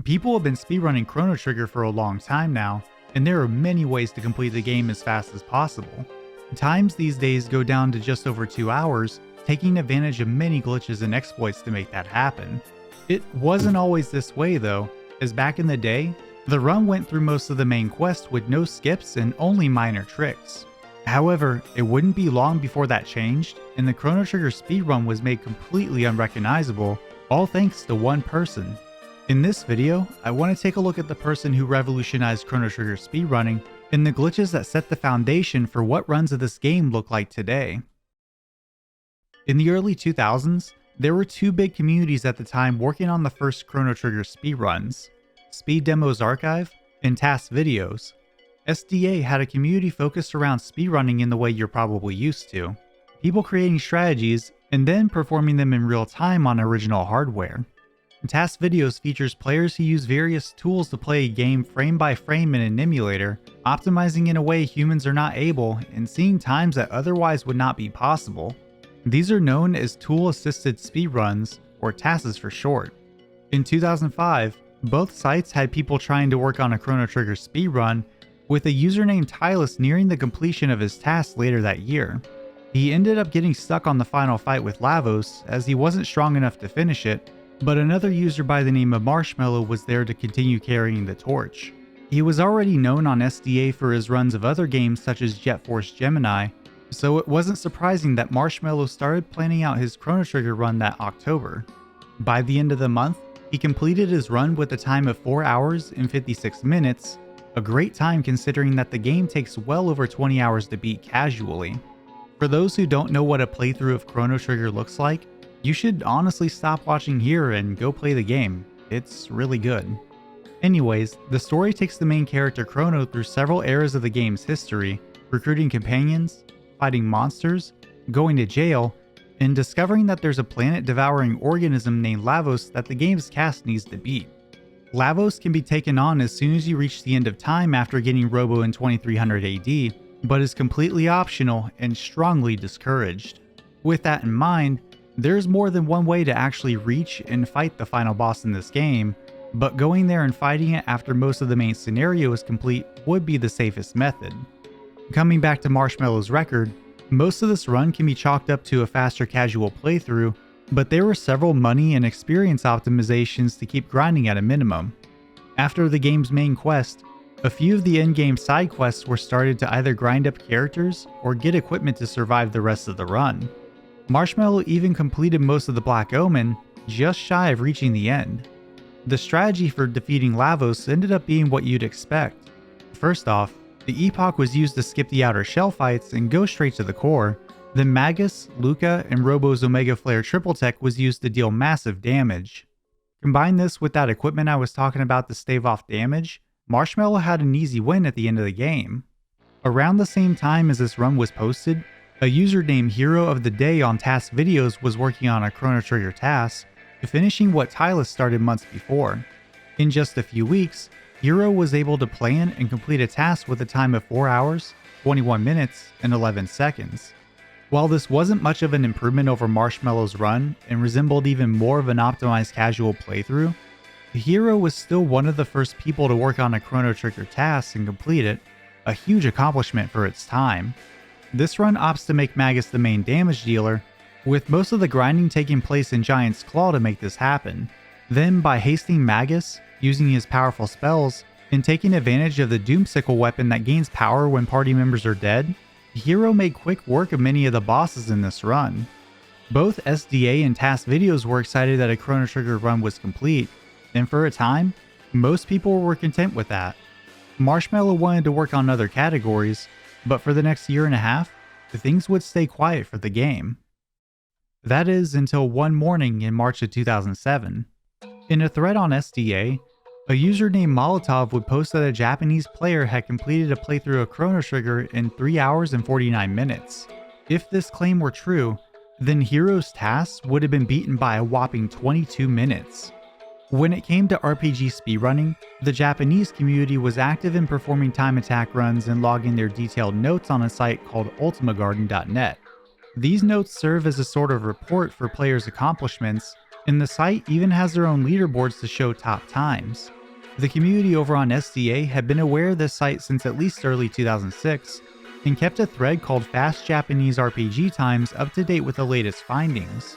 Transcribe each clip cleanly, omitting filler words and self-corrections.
People have been speedrunning Chrono Trigger for a long time now, and there are many ways to complete the game as fast as possible. Times these days go down to just over 2 hours, taking advantage of many glitches and exploits to make that happen. It wasn't always this way though, as back in the day, the run went through most of the main quest with no skips and only minor tricks. However, it wouldn't be long before that changed, and the Chrono Trigger speedrun was made completely unrecognizable, all thanks to one person. In this video, I want to take a look at the person who revolutionized Chrono Trigger speedrunning and the glitches that set the foundation for what runs of this game look like today. In the early 2000s, there were two big communities at the time working on the first Chrono Trigger speedruns: Speed Demos Archive and Task Videos. SDA had a community focused around speedrunning in the way you're probably used to, people creating strategies and then performing them in real time on original hardware. Task Videos features players who use various tools to play a game frame by frame in an emulator, optimizing in a way humans are not able and seeing times that otherwise would not be possible. These are known as tool-assisted speedruns, or TASs for short. In 2005, both sites had people trying to work on a Chrono Trigger speedrun, with a user named Duelists nearing the completion of his task later that year. He ended up getting stuck on the final fight with Lavos as he wasn't strong enough to finish it, but another user by the name of Marshmallow was there to continue carrying the torch. He was already known on SDA for his runs of other games such as Jet Force Gemini, so it wasn't surprising that Marshmallow started planning out his Chrono Trigger run that October. By the end of the month, he completed his run with a time of 4 hours and 56 minutes, a great time considering that the game takes well over 20 hours to beat casually. For those who don't know what a playthrough of Chrono Trigger looks like, you should honestly stop watching here and go play the game. It's really good. Anyways, the story takes the main character Chrono through several eras of the game's history, recruiting companions, fighting monsters, going to jail, and discovering that there's a planet-devouring organism named Lavos that the game's cast needs to beat. Lavos can be taken on as soon as you reach the end of time after getting Robo in 2300 AD, but is completely optional and strongly discouraged. With that in mind, there's more than one way to actually reach and fight the final boss in this game, but going there and fighting it after most of the main scenario is complete would be the safest method. Coming back to Marshmallow's record, most of this run can be chalked up to a faster casual playthrough, but there were several money and experience optimizations to keep grinding at a minimum. After the game's main quest, a few of the in-game side quests were started to either grind up characters or get equipment to survive the rest of the run. Marshmallow even completed most of the Black Omen, just shy of reaching the end. The strategy for defeating Lavos ended up being what you'd expect. First off, the Epoch was used to skip the outer shell fights and go straight to the core, then Magus, Luca, and Robo's Omega Flare Triple Tech was used to deal massive damage. Combine this with that equipment I was talking about to stave off damage, Marshmallow had an easy win at the end of the game. Around the same time as this run was posted, a user named Hero of the Day on Task Videos was working on a Chrono Trigger task, finishing what Duelists started months before. In just a few weeks, Hero was able to plan and complete a task with a time of 4 hours, 21 minutes, and 11 seconds. While this wasn't much of an improvement over Marshmallow's run and resembled even more of an optimized casual playthrough, Hero was still one of the first people to work on a Chrono Trigger task and complete it, a huge accomplishment for its time. This run opts to make Magus the main damage dealer, with most of the grinding taking place in Giant's Claw to make this happen. Then, by hasting Magus, using his powerful spells, and taking advantage of the Doomsicle weapon that gains power when party members are dead, Hero made quick work of many of the bosses in this run. Both SDA and Task Videos were excited that a Chrono Trigger run was complete, and for a time, most people were content with that. Marshmallow wanted to work on other categories, but for the next year and a half, things would stay quiet for the game. That is until one morning in March of 2007. In a thread on SDA, a user named Molotov would post that a Japanese player had completed a playthrough of Chrono Trigger in 3 hours and 49 minutes. If this claim were true, then Hero's tasks would have been beaten by a whopping 22 minutes. When it came to RPG speedrunning, the Japanese community was active in performing time attack runs and logging their detailed notes on a site called ultimagarden.net. These notes serve as a sort of report for players' accomplishments, and the site even has their own leaderboards to show top times. The community over on SDA had been aware of this site since at least early 2006, and kept a thread called Fast Japanese RPG Times up to date with the latest findings.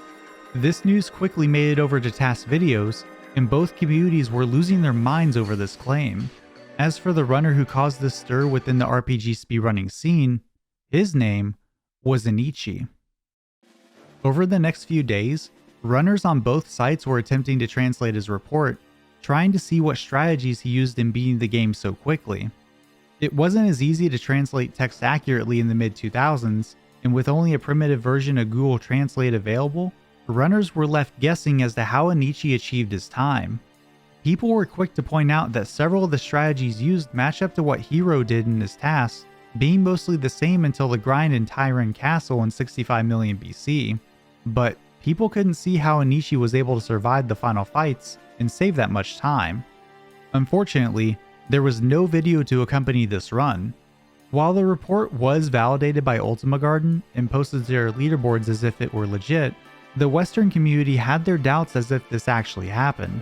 This news quickly made it over to Task Videos, and both communities were losing their minds over this claim. As for the runner who caused this stir within the RPG speedrunning scene, his name was Anichi. Over the next few days, runners on both sites were attempting to translate his report, trying to see what strategies he used in beating the game so quickly. It wasn't as easy to translate text accurately in the mid-2000s, and with only a primitive version of Google Translate available, runners were left guessing as to how Anichi achieved his time. People were quick to point out that several of the strategies used match up to what Hero did in his tasks, being mostly the same until the grind in Tyran Castle in 65 million BC, but people couldn't see how Anichi was able to survive the final fights and save that much time. Unfortunately, there was no video to accompany this run. While the report was validated by Ultima Garden and posted to their leaderboards as if it were legit, the Western community had their doubts as if this actually happened.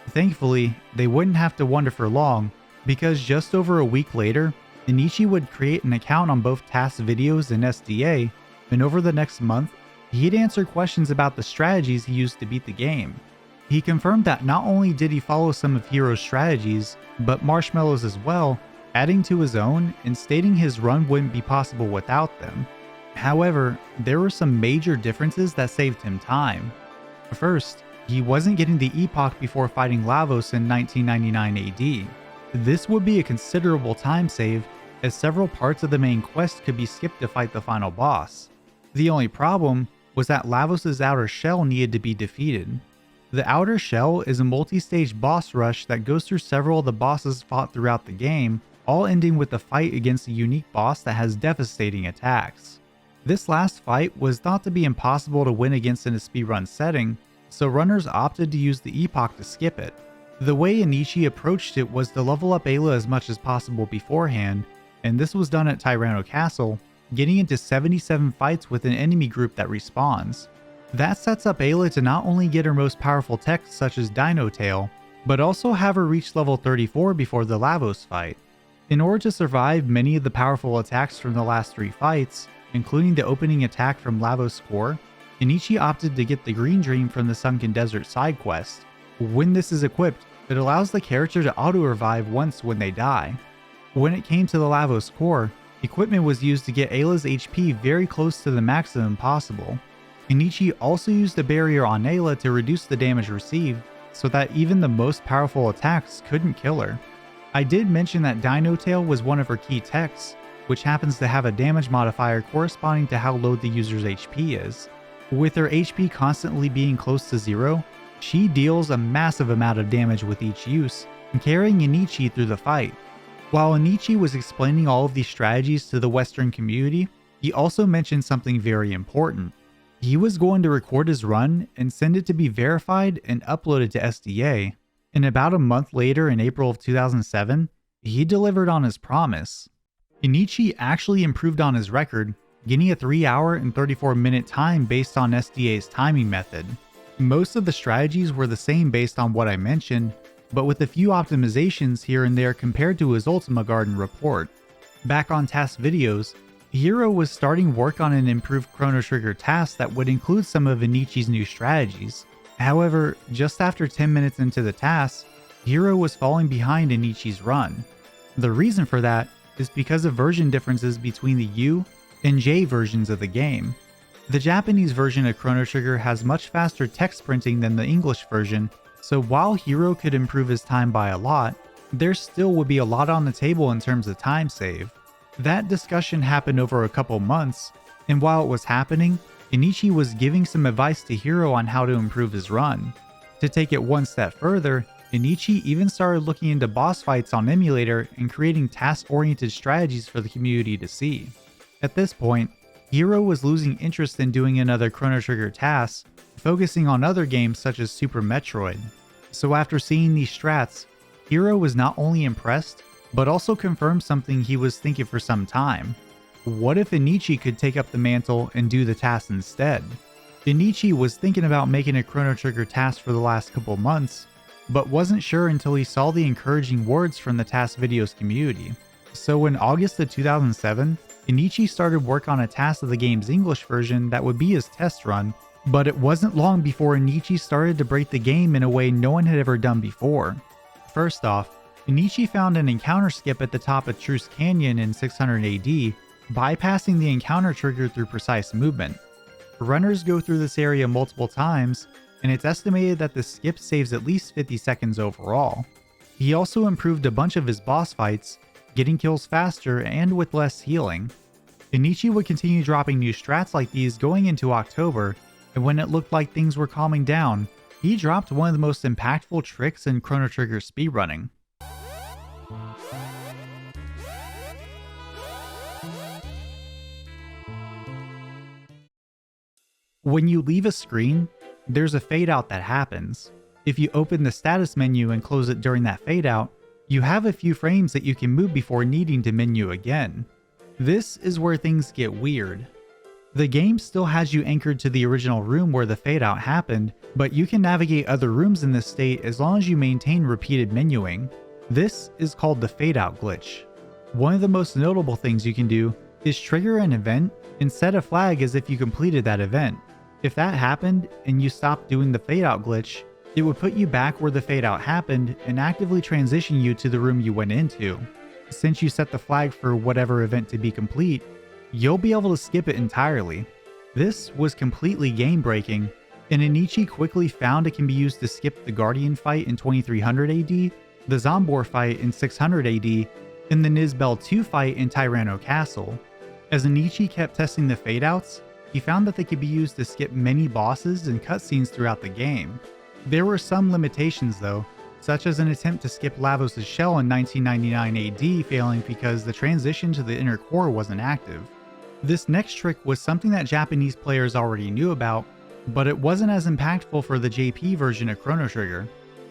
Thankfully, they wouldn't have to wonder for long, because just over a week later, Anichi would create an account on both Task Videos and SDA, and over the next month, he'd answer questions about the strategies he used to beat the game. He confirmed that not only did he follow some of Hero's strategies, but Marshmallow's as well, adding to his own and stating his run wouldn't be possible without them. However, there were some major differences that saved him time. First, he wasn't getting the epoch before fighting Lavos in 1999 AD. This would be a considerable time save, as several parts of the main quest could be skipped to fight the final boss. The only problem was that Lavos' outer shell needed to be defeated. The outer shell is a multi-stage boss rush that goes through several of the bosses fought throughout the game, all ending with a fight against a unique boss that has devastating attacks. This last fight was thought to be impossible to win against in a speedrun setting, so runners opted to use the epoch to skip it. The way Anichi approached it was to level up Ayla as much as possible beforehand, and this was done at Tyranno Castle, getting into 77 fights with an enemy group that respawns. That sets up Ayla to not only get her most powerful techs such as Dino Tail, but also have her reach level 34 before the Lavos fight. In order to survive many of the powerful attacks from the last 3 fights, including the opening attack from Lavos' core, Anichi opted to get the Green Dream from the Sunken Desert side quest. When this is equipped, it allows the character to auto-revive once when they die. When it came to the Lavos core, equipment was used to get Ayla's HP very close to the maximum possible. Anichi also used a barrier on Ayla to reduce the damage received, so that even the most powerful attacks couldn't kill her. I did mention that Dino Tail was one of her key techs, which happens to have a damage modifier corresponding to how low the user's HP is. With her HP constantly being close to 0, she deals a massive amount of damage with each use, carrying Anichi through the fight. While Anichi was explaining all of these strategies to the Western community, he also mentioned something very important. He was going to record his run and send it to be verified and uploaded to SDA, and about a month later in April of 2007, he delivered on his promise. Anichi actually improved on his record, getting a 3-hour and 34-minute time based on SDA's timing method. Most of the strategies were the same based on what I mentioned, but with a few optimizations here and there compared to his Ultima Garden report. Back on Task Videos, Hero was starting work on an improved Chrono Trigger task that would include some of Anichi's new strategies. However, just after 10 minutes into the task, Hero was falling behind Anichi's run. The reason for that is because of version differences between the U and J versions of the game. The Japanese version of Chrono Trigger has much faster text printing than the English version, so while Hero could improve his time by a lot, there still would be a lot on the table in terms of time save. That discussion happened over a couple months, and while it was happening, Anichi was giving some advice to Hero on how to improve his run. To take it one step further, Anichi even started looking into boss fights on emulator and creating task-oriented strategies for the community to see. At this point, Hero was losing interest in doing another Chrono Trigger task, focusing on other games such as Super Metroid. So after seeing these strats, Hero was not only impressed, but also confirmed something he was thinking for some time. What if Anichi could take up the mantle and do the task instead? Anichi was thinking about making a Chrono Trigger task for the last couple months, but wasn't sure until he saw the encouraging words from the task videos community. So in August of 2007, Anichi started work on a task of the game's English version that would be his test run, but it wasn't long before Anichi started to break the game in a way no one had ever done before. First off, Anichi found an encounter skip at the top of Truce Canyon in 600 AD, bypassing the encounter trigger through precise movement. Runners go through this area multiple times, and it's estimated that the skip saves at least 50 seconds overall. He also improved a bunch of his boss fights, getting kills faster and with less healing. Anichi would continue dropping new strats like these going into October, and when it looked like things were calming down, he dropped one of the most impactful tricks in Chrono Trigger speedrunning. When you leave a screen, there's a fade out that happens. If you open the status menu and close it during that fade out, you have a few frames that you can move before needing to menu again. This is where things get weird. The game still has you anchored to the original room where the fade out happened, but you can navigate other rooms in this state as long as you maintain repeated menuing. This is called the fade out glitch. One of the most notable things you can do is trigger an event and set a flag as if you completed that event. If that happened and you stopped doing the fade out glitch, it would put you back where the fade out happened and actively transition you to the room you went into. Since you set the flag for whatever event to be complete, you'll be able to skip it entirely. This was completely game breaking, and Anichi quickly found it can be used to skip the Guardian fight in 2300 AD, the Zombor fight in 600 AD, and the Nizbel 2 fight in Tyranno Castle. As Anichi kept testing the fade outs, he found that they could be used to skip many bosses and cutscenes throughout the game. There were some limitations though, such as an attempt to skip Lavos' shell in 1999 AD failing because the transition to the inner core wasn't active. This next trick was something that Japanese players already knew about, but it wasn't as impactful for the JP version of Chrono Trigger.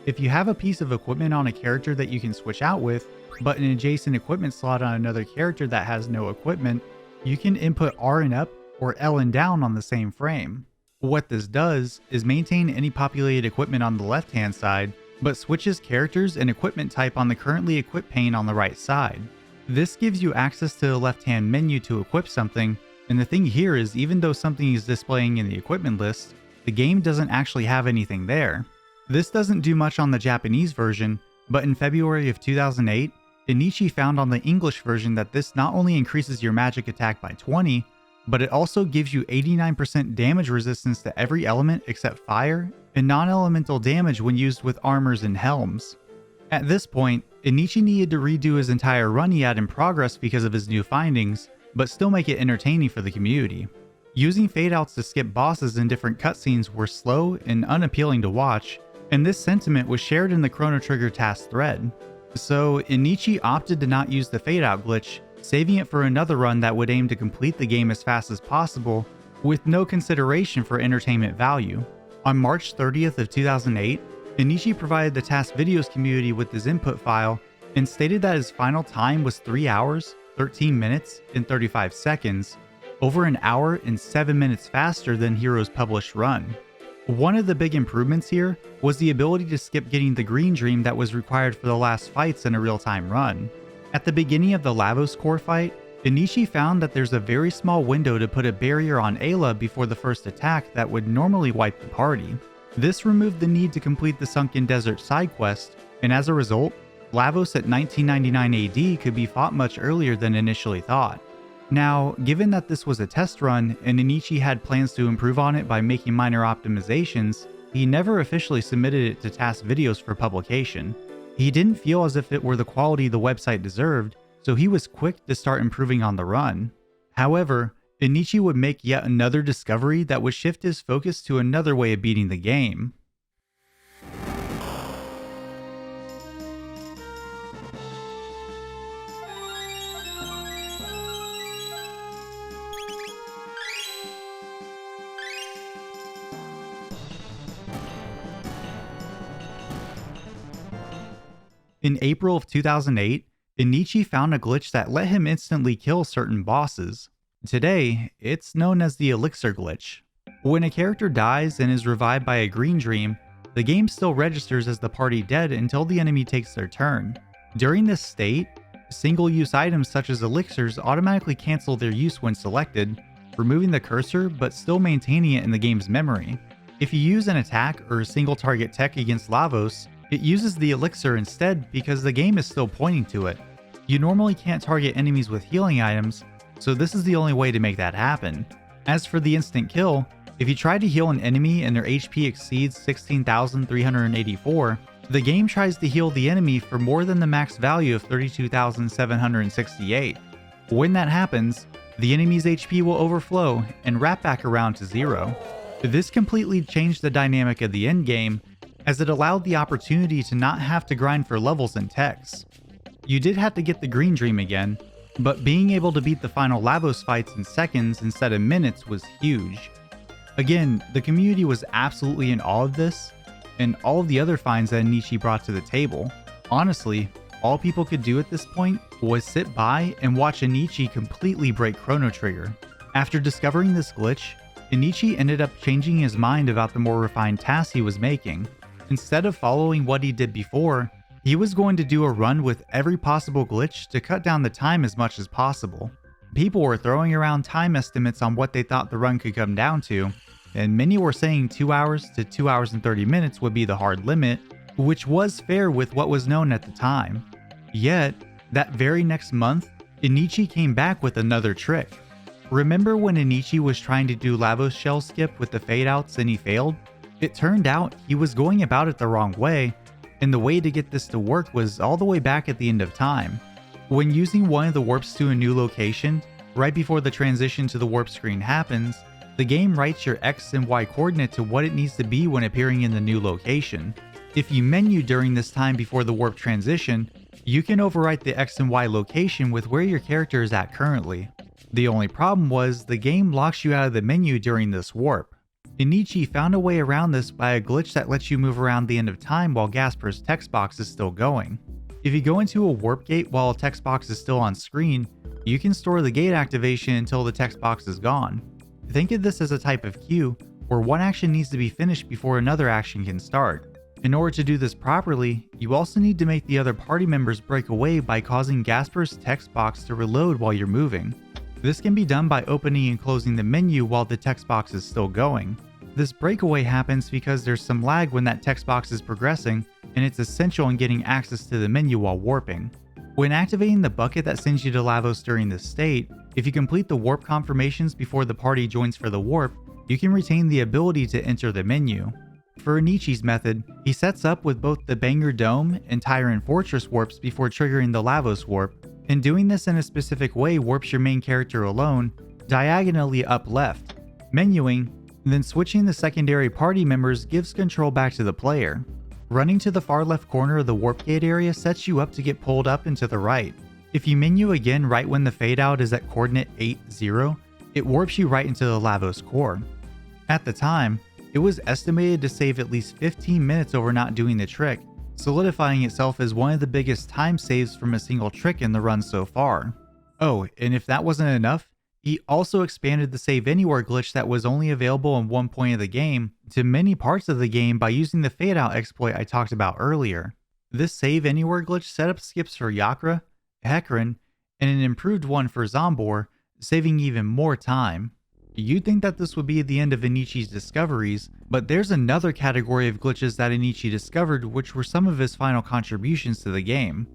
If you have a piece of equipment on a character that you can switch out with, but an adjacent equipment slot on another character that has no equipment, you can input R and up or L and down on the same frame. What this does is maintain any populated equipment on the left hand side, but switches characters and equipment type on the currently equipped pane on the right side. This gives you access to the left hand menu to equip something, and the thing here is even though something is displaying in the equipment list, the game doesn't actually have anything there. This doesn't do much on the Japanese version, but in February of 2008, Anichi found on the English version that this not only increases your magic attack by 20, but it also gives you 89% damage resistance to every element except fire, and non-elemental damage when used with armors and helms. At this point, Anichi needed to redo his entire run he had in progress because of his new findings, but still make it entertaining for the community. Using fade outs to skip bosses in different cutscenes were slow and unappealing to watch, and this sentiment was shared in the Chrono Trigger task thread. So Anichi opted to not use the fade out glitch, saving it for another run that would aim to complete the game as fast as possible, with no consideration for entertainment value. On March 30th of 2008, Anichi provided the task videos community with his input file and stated that his final time was 3 hours, 13 minutes, and 35 seconds, over an hour and 7 minutes faster than Hero's published run. One of the big improvements here was the ability to skip getting the green dream that was required for the last fights in a real-time run. At the beginning of the Lavos core fight, Anichi found that there's a very small window to put a barrier on Ayla before the first attack that would normally wipe the party. This removed the need to complete the Sunken Desert side quest, and as a result, Lavos at 1999 AD could be fought much earlier than initially thought. Now, given that this was a test run and Anichi had plans to improve on it by making minor optimizations, he never officially submitted it to task videos for publication. He didn't feel as if it were the quality the website deserved, so he was quick to start improving on the run. However, Anichi would make yet another discovery that would shift his focus to another way of beating the game. In April of 2008, Anichi found a glitch that let him instantly kill certain bosses. Today, it's known as the elixir glitch. When a character dies and is revived by a green dream, the game still registers as the party dead until the enemy takes their turn. During this state, single-use items such as elixirs automatically cancel their use when selected, removing the cursor but still maintaining it in the game's memory. If you use an attack or single-target tech against Lavos, it uses the elixir instead because the game is still pointing to it. You normally can't target enemies with healing items, so this is the only way to make that happen. As for the instant kill, if you try to heal an enemy and their HP exceeds 16,384, the game tries to heal the enemy for more than the max value of 32,768. When that happens, the enemy's HP will overflow and wrap back around to 0. This completely changed the dynamic of the endgame, as it allowed the opportunity to not have to grind for levels and techs. You did have to get the green dream again, but being able to beat the final Lavos fights in seconds instead of minutes was huge. Again, the community was absolutely in awe of this, and all of the other finds that Anichi brought to the table. Honestly, all people could do at this point was sit by and watch Anichi completely break Chrono Trigger. After discovering this glitch, Anichi ended up changing his mind about the more refined tasks he was making. Instead of following what he did before, he was going to do a run with every possible glitch to cut down the time as much as possible. People were throwing around time estimates on what they thought the run could come down to, and many were saying 2 hours to 2 hours and 30 minutes would be the hard limit, which was fair with what was known at the time. Yet, that very next month, Anichi came back with another trick. Remember when Anichi was trying to do Lavos shell skip with the fade outs and he failed? It turned out he was going about it the wrong way, and the way to get this to work was all the way back at the end of time. When using one of the warps to a new location, right before the transition to the warp screen happens, the game writes your X and Y coordinate to what it needs to be when appearing in the new location. If you menu during this time before the warp transition, you can overwrite the X and Y location with where your character is at currently. The only problem was the game locks you out of the menu during this warp. Anichi found a way around this by a glitch that lets you move around the end of time while Gasper's text box is still going. If you go into a warp gate while a text box is still on screen, you can store the gate activation until the text box is gone. Think of this as a type of queue where one action needs to be finished before another action can start. In order to do this properly, you also need to make the other party members break away by causing Gasper's text box to reload while you're moving. This can be done by opening and closing the menu while the text box is still going. This breakaway happens because there's some lag when that text box is progressing, and it's essential in getting access to the menu while warping. When activating the bucket that sends you to Lavos during this state, if you complete the warp confirmations before the party joins for the warp, you can retain the ability to enter the menu. For Anichi's method, he sets up with both the Banger Dome and Tyrant Fortress warps before triggering the Lavos warp, and doing this in a specific way warps your main character alone, diagonally up left. Menuing, then switching the secondary party members gives control back to the player. Running to the far left corner of the warp gate area sets you up to get pulled up and to the right. If you menu again right when the fade out is at coordinate 80, it warps you right into the Lavos core. At the time, it was estimated to save at least 15 minutes over not doing the trick, solidifying itself as one of the biggest time saves from a single trick in the run so far. Oh, and if that wasn't enough, he also expanded the Save Anywhere glitch that was only available in one point of the game to many parts of the game by using the fade out exploit I talked about earlier. This Save Anywhere glitch set up skips for Yakra, Hecarim, and an improved one for Zombor, saving even more time. You'd think that this would be the end of Anichi's discoveries, but there's another category of glitches that Anichi discovered which were some of his final contributions to the game.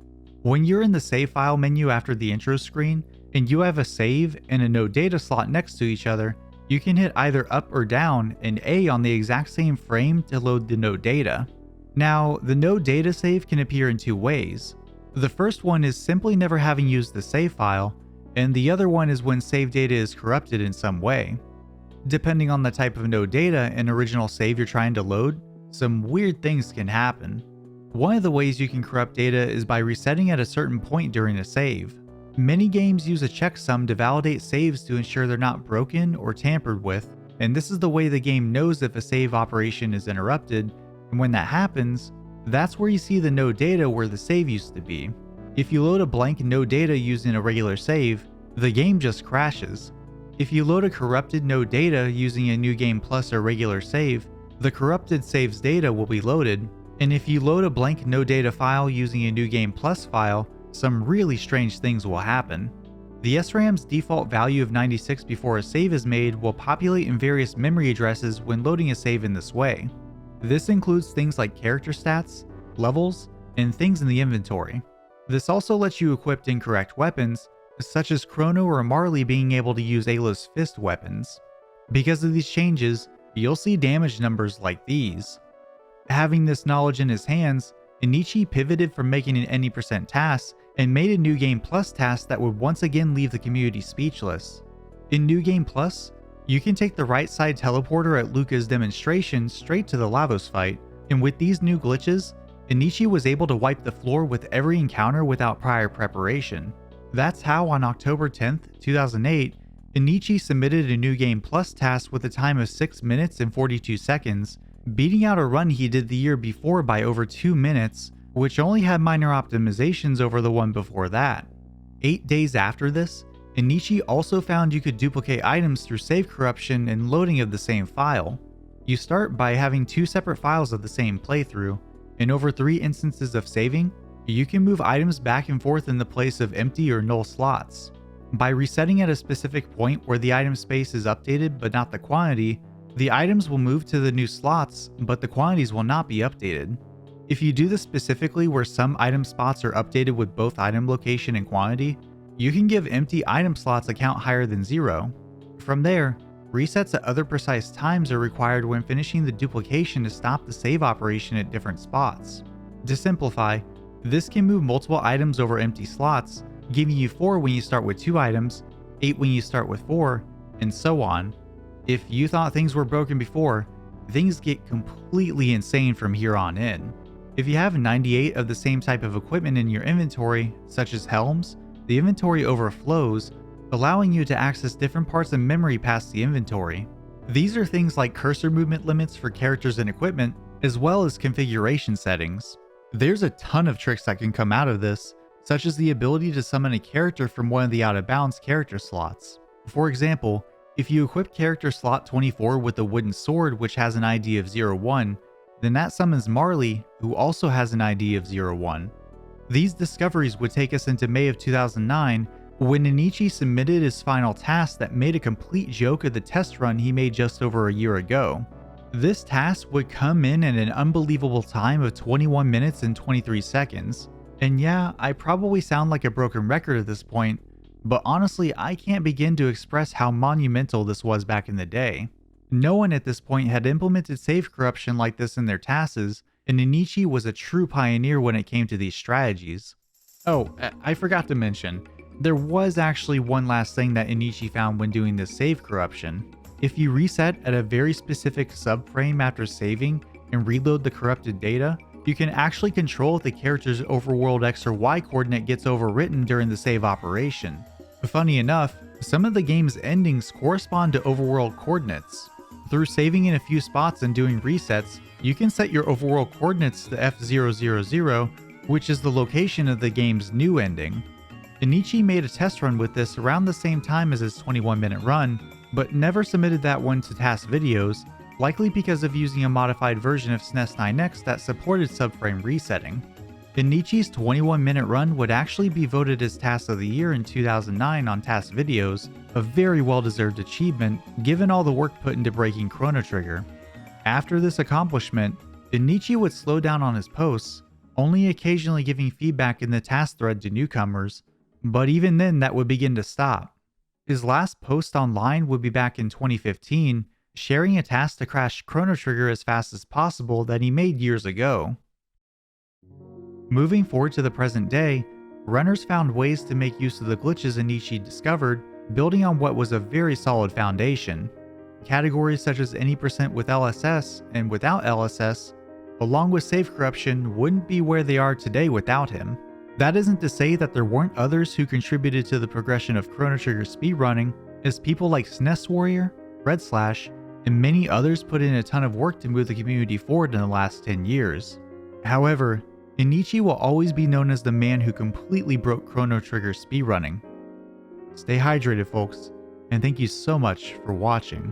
When you're in the save file menu after the intro screen, and you have a save and a no data slot next to each other, you can hit either up or down and A on the exact same frame to load the no data. Now, the no data save can appear in two ways. The first one is simply never having used the save file, and the other one is when save data is corrupted in some way. Depending on the type of no data and original save you're trying to load, some weird things can happen. One of the ways you can corrupt data is by resetting at a certain point during a save. Many games use a checksum to validate saves to ensure they're not broken or tampered with, and this is the way the game knows if a save operation is interrupted, and when that happens, that's where you see the no data where the save used to be. If you load a blank no data using a regular save, the game just crashes. If you load a corrupted no data using a New Game Plus or regular save, the corrupted save's data will be loaded, and if you load a blank no data file using a New Game Plus file, some really strange things will happen. The SRAM's default value of 96 before a save is made will populate in various memory addresses when loading a save in this way. This includes things like character stats, levels, and things in the inventory. This also lets you equip incorrect weapons, such as Chrono or Marley being able to use Ayla's fist weapons. Because of these changes, you'll see damage numbers like these. Having this knowledge in his hands, Anichi pivoted from making an any percent task and made a New Game Plus task that would once again leave the community speechless. In New Game Plus, you can take the right side teleporter at Luca's demonstration straight to the Lavos fight, and with these new glitches, Anichi was able to wipe the floor with every encounter without prior preparation. That's how on October 10th, 2008, Anichi submitted a New Game Plus task with a time of 6 minutes and 42 seconds, beating out a run he did the year before by over 2 minutes, which only had minor optimizations over the one before that. 8 days after this, Anichi also found you could duplicate items through save corruption and loading of the same file. You start by having 2 separate files of the same playthrough, and over 3 instances of saving, you can move items back and forth in the place of empty or null slots. By resetting at a specific point where the item space is updated but not the quantity, the items will move to the new slots, but the quantities will not be updated. If you do this specifically where some item spots are updated with both item location and quantity, you can give empty item slots a count higher than 0. From there, resets at other precise times are required when finishing the duplication to stop the save operation at different spots. To simplify, this can move multiple items over empty slots, giving you 4 when you start with 2 items, 8 when you start with 4, and so on. If you thought things were broken before, things get completely insane from here on in. If you have 98 of the same type of equipment in your inventory, such as helms, the inventory overflows, allowing you to access different parts of memory past the inventory. These are things like cursor movement limits for characters and equipment, as well as configuration settings. There's a ton of tricks that can come out of this, such as the ability to summon a character from one of the out-of-bounds character slots. For example, if you equip character slot 24 with a wooden sword which has an ID of 01, then that summons Marley, who also has an ID of 01. These discoveries would take us into May of 2009, when Anichi submitted his final task that made a complete joke of the test run he made just over a year ago. This task would come in at an unbelievable time of 21 minutes and 23 seconds. And yeah, I probably sound like a broken record at this point, but honestly I can't begin to express how monumental this was back in the day. No one at this point had implemented save corruption like this in their tasks, and Anichi was a true pioneer when it came to these strategies. Oh, I forgot to mention, there was actually one last thing that Anichi found when doing this save corruption. If you reset at a very specific subframe after saving and reload the corrupted data, you can actually control if the character's overworld X or Y coordinate gets overwritten during the save operation. Funny enough, some of the game's endings correspond to overworld coordinates. Through saving in a few spots and doing resets, you can set your overworld coordinates to F000, which is the location of the game's new ending. Anichi made a test run with this around the same time as his 21-minute run, but never submitted that one to task videos, likely because of using a modified version of SNES 9X that supported subframe resetting. Anichi's 21-minute run would actually be voted as Task of the Year in 2009 on Task Videos, a very well-deserved achievement given all the work put into breaking Chrono Trigger. After this accomplishment, Anichi would slow down on his posts, only occasionally giving feedback in the task thread to newcomers, but even then that would begin to stop. His last post online would be back in 2015, sharing a task to crash Chrono Trigger as fast as possible that he made years ago. Moving forward to the present day, runners found ways to make use of the glitches Anichi discovered, building on what was a very solid foundation. Categories such as any percent with LSS and without LSS, along with save corruption, wouldn't be where they are today without him. That isn't to say that there weren't others who contributed to the progression of Chrono Trigger speedrunning, as people like SNES Warrior, Red Slash, and many others put in a ton of work to move the community forward in the last 10 years. However, Anichi will always be known as the man who completely broke Chrono Trigger speedrunning. Stay hydrated, folks, and thank you so much for watching.